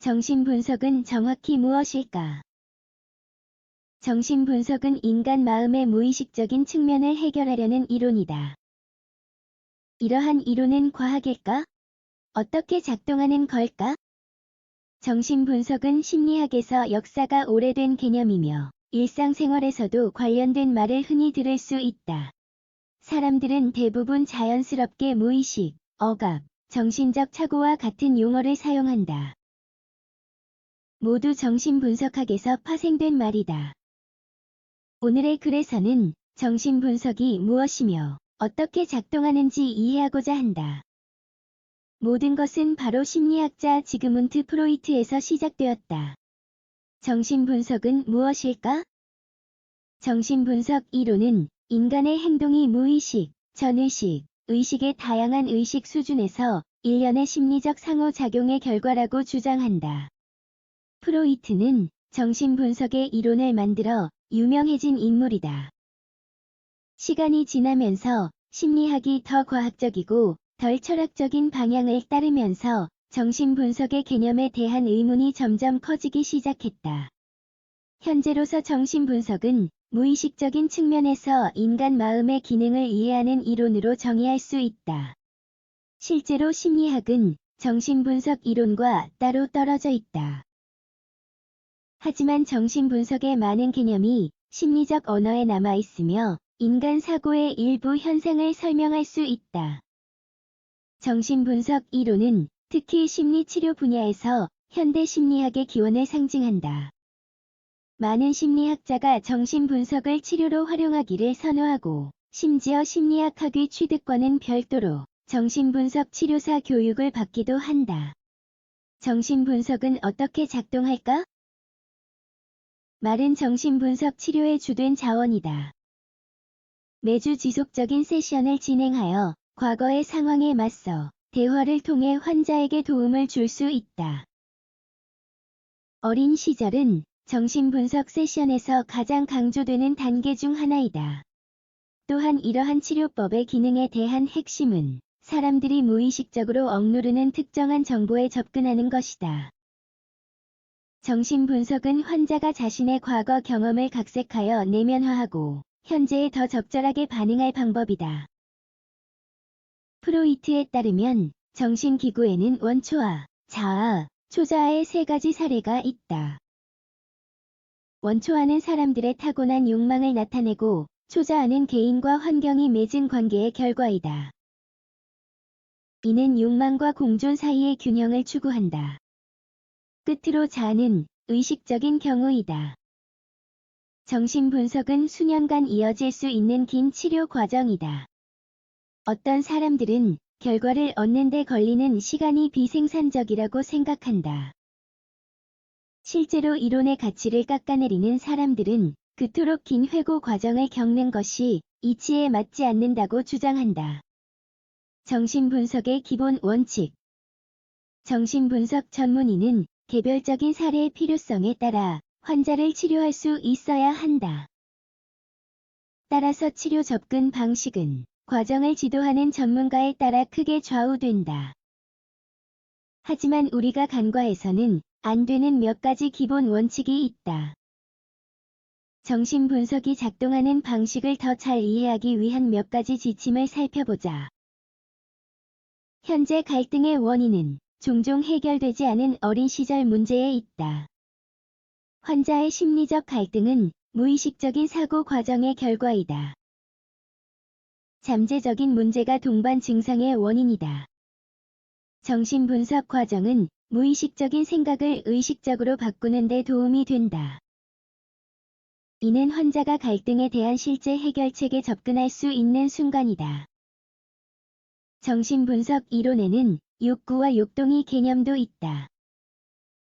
정신분석은 정확히 무엇일까? 정신분석은 인간 마음의 무의식적인 측면을 해결하려는 이론이다. 이러한 이론은 과학일까? 어떻게 작동하는 걸까? 정신분석은 심리학에서 역사가 오래된 개념이며 일상생활에서도 관련된 말을 흔히 들을 수 있다. 사람들은 대부분 자연스럽게 무의식, 억압, 정신적 착오와 같은 용어를 사용한다. 모두 정신분석학에서 파생된 말이다. 오늘의 글에서는 정신분석이 무엇이며 어떻게 작동하는지 이해하고자 한다. 모든 것은 바로 심리학자 지그문트 프로이트에서 시작되었다. 정신분석은 무엇일까? 정신분석 이론은 인간의 행동이 무의식, 전의식, 의식의 다양한 의식 수준에서 일련의 심리적 상호작용의 결과라고 주장한다. 프로이트는 정신분석의 이론을 만들어 유명해진 인물이다. 시간이 지나면서 심리학이 더 과학적이고 덜 철학적인 방향을 따르면서 정신분석의 개념에 대한 의문이 점점 커지기 시작했다. 현재로서 정신분석은 무의식적인 측면에서 인간 마음의 기능을 이해하는 이론으로 정의할 수 있다. 실제로 심리학은 정신분석 이론과 따로 떨어져 있다. 하지만 정신분석의 많은 개념이 심리적 언어에 남아있으며 인간 사고의 일부 현상을 설명할 수 있다. 정신분석 이론은 특히 심리치료 분야에서 현대 심리학의 기원을 상징한다. 많은 심리학자가 정신분석을 치료로 활용하기를 선호하고 심지어 심리학 학위 취득과는 별도로 정신분석 치료사 교육을 받기도 한다. 정신분석은 어떻게 작동할까? 말은 정신분석 치료의 주된 자원이다. 매주 지속적인 세션을 진행하여 과거의 상황에 맞서 대화를 통해 환자에게 도움을 줄 수 있다. 어린 시절은 정신분석 세션에서 가장 강조되는 단계 중 하나이다. 또한 이러한 치료법의 기능에 대한 핵심은 사람들이 무의식적으로 억누르는 특정한 정보에 접근하는 것이다. 정신분석은 환자가 자신의 과거 경험을 각색하여 내면화하고 현재에 더 적절하게 반응할 방법이다. 프로이트에 따르면 정신기구에는 원초아, 자아, 초자아의 세 가지 사례가 있다. 원초아는 사람들의 타고난 욕망을 나타내고 초자아는 개인과 환경이 맺은 관계의 결과이다. 이는 욕망과 공존 사이의 균형을 추구한다. 끝으로 자아는 의식적인 경우이다. 정신분석은 수년간 이어질 수 있는 긴 치료 과정이다. 어떤 사람들은 결과를 얻는 데 걸리는 시간이 비생산적이라고 생각한다. 실제로 이론의 가치를 깎아내리는 사람들은 그토록 긴 회고 과정을 겪는 것이 이치에 맞지 않는다고 주장한다. 정신분석의 기본 원칙. 정신분석 전문의는 개별적인 사례의 필요성에 따라 환자를 치료할 수 있어야 한다. 따라서 치료 접근 방식은 과정을 지도하는 전문가에 따라 크게 좌우된다. 하지만 우리가 간과해서는 안 되는 몇 가지 기본 원칙이 있다. 정신분석이 작동하는 방식을 더 잘 이해하기 위한 몇 가지 지침을 살펴보자. 현재 갈등의 원인은 종종 해결되지 않은 어린 시절 문제에 있다. 환자의 심리적 갈등은 무의식적인 사고 과정의 결과이다. 잠재적인 문제가 동반 증상의 원인이다. 정신분석 과정은 무의식적인 생각을 의식적으로 바꾸는 데 도움이 된다. 이는 환자가 갈등에 대한 실제 해결책에 접근할 수 있는 순간이다. 정신분석 이론에는 욕구와 욕동의 개념도 있다.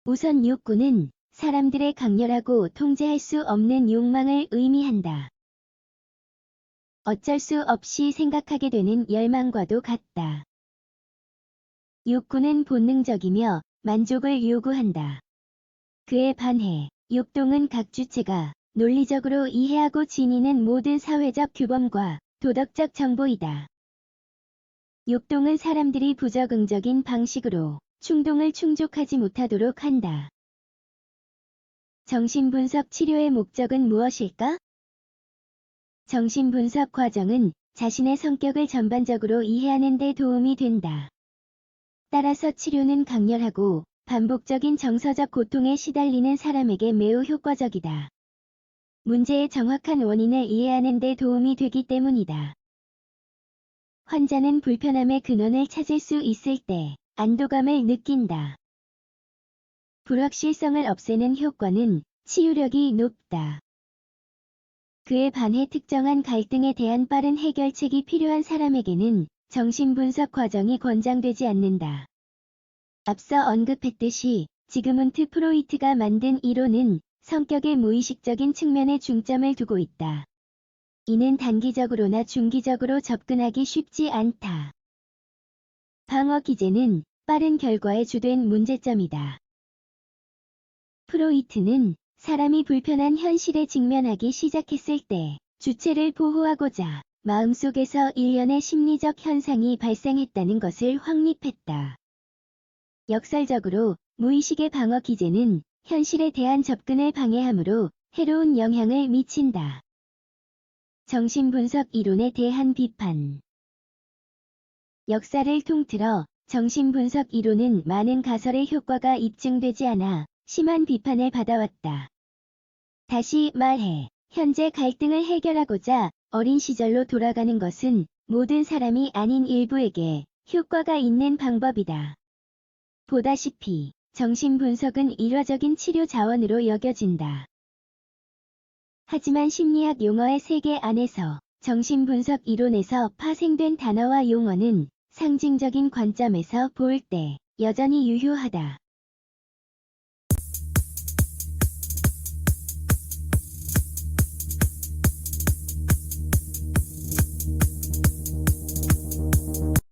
우선 욕구는 사람들의 강렬하고 통제할 수 없는 욕망을 의미한다. 어쩔 수 없이 생각하게 되는 열망과도 같다. 욕구는 본능적이며 만족을 요구한다. 그에 반해 욕동은 각 주체가 논리적으로 이해하고 지니는 모든 사회적 규범과 도덕적 정보이다. 욕동은 사람들이 부적응적인 방식으로 충동을 충족하지 못하도록 한다. 정신분석 치료의 목적은 무엇일까? 정신분석 과정은 자신의 성격을 전반적으로 이해하는 데 도움이 된다. 따라서 치료는 강렬하고 반복적인 정서적 고통에 시달리는 사람에게 매우 효과적이다. 문제의 정확한 원인을 이해하는 데 도움이 되기 때문이다. 환자는 불편함의 근원을 찾을 수 있을 때 안도감을 느낀다. 불확실성을 없애는 효과는 치유력이 높다. 그에 반해 특정한 갈등에 대한 빠른 해결책이 필요한 사람에게는 정신분석 과정이 권장되지 않는다. 앞서 언급했듯이 지그문트 프로이트가 만든 이론은 성격의 무의식적인 측면에 중점을 두고 있다. 이는 단기적으로나 중기적으로 접근하기 쉽지 않다. 방어 기제는 빠른 결과에 주된 문제점이다. 프로이트는 사람이 불편한 현실에 직면하기 시작했을 때 주체를 보호하고자 마음속에서 일련의 심리적 현상이 발생했다는 것을 확립했다. 역설적으로 무의식의 방어 기제는 현실에 대한 접근을 방해하므로 해로운 영향을 미친다. 정신분석 이론에 대한 비판. 역사를 통틀어 정신분석 이론은 많은 가설의 효과가 입증되지 않아 심한 비판을 받아왔다. 다시 말해, 현재 갈등을 해결하고자 어린 시절로 돌아가는 것은 모든 사람이 아닌 일부에게 효과가 있는 방법이다. 보다시피 정신분석은 일화적인 치료 자원으로 여겨진다. 하지만 심리학 용어의 세계 안에서 정신분석 이론에서 파생된 단어와 용어는 상징적인 관점에서 볼 때 여전히 유효하다.